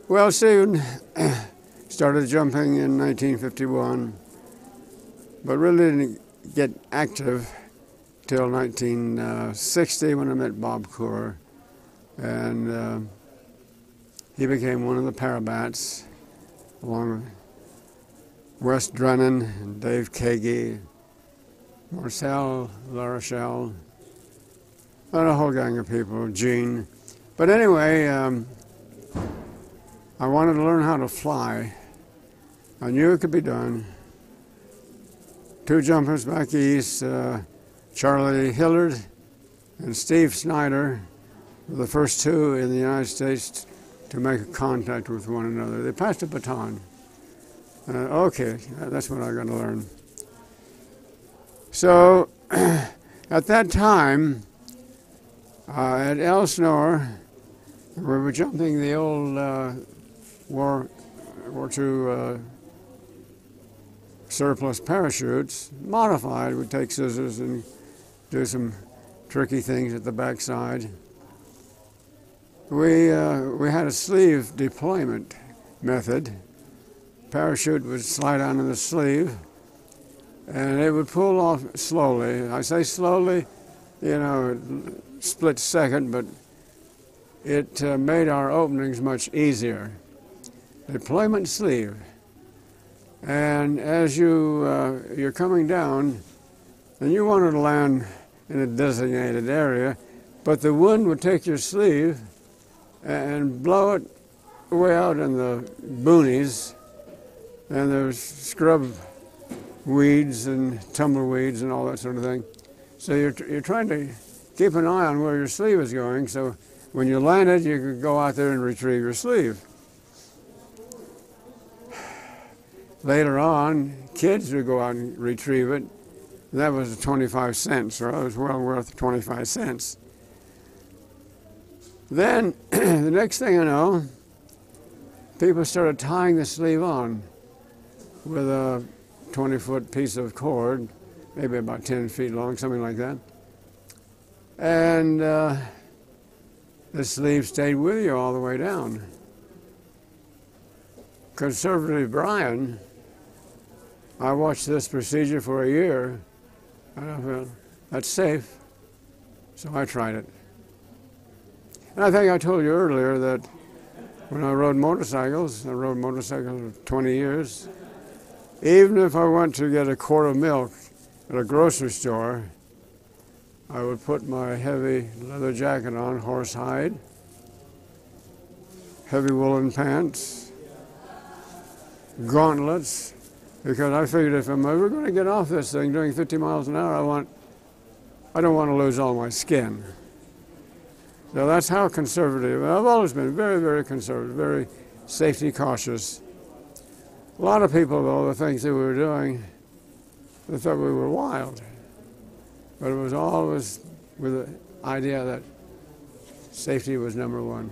Well, Stephen started jumping in 1951, but really didn't get active till 1960 when I met Bob Coor, and he became one of the parabats, along with Wes Drennan and Dave Kagi, Marcel LaRochelle, and a whole gang of people, Gene. But anyway, I wanted to learn how to fly. I knew it could be done. Two jumpers back east, Charlie Hillard and Steve Snyder, were the first two in the United States to make a contact with one another. They passed a baton. Okay, that's what I got to learn. So, at that time, at Elsinore, we were jumping the old War II surplus parachutes, modified. We'd take scissors and do some tricky things at the backside. We had a sleeve deployment method. Parachute would slide onto the sleeve, and it would pull off slowly. I say slowly, split second, but it made our openings much easier. Deployment sleeve. And as you're coming down, and you wanted to land in a designated area, but the wind would take your sleeve and blow it way out in the boonies, and there's scrub weeds and tumbleweeds and all that sort of thing. So you're trying to keep an eye on where your sleeve is going, so when you landed, you could go out there and retrieve your sleeve. Later on, kids would go out and retrieve it. That was 25 cents, so it was well worth 25 cents. Then, the next thing I know, people started tying the sleeve on with a 20-foot piece of cord, maybe about 10 feet long, something like that. And the sleeve stayed with you all the way down. Conservative Brian, I watched this procedure for a year, and I thought, that's safe, so I tried it. And I think I told you earlier that when I rode motorcycles for 20 years, even if I went to get a quart of milk at a grocery store, I would put my heavy leather jacket on, horsehide, heavy woolen pants, gauntlets, because I figured if I'm ever going to get off this thing doing 50 miles an hour, I don't want to lose all my skin. So that's how conservative. I've always been very, very conservative, very safety cautious. A lot of people, though, the things that we were doing, they thought we were wild. But it was always with the idea that safety was number one.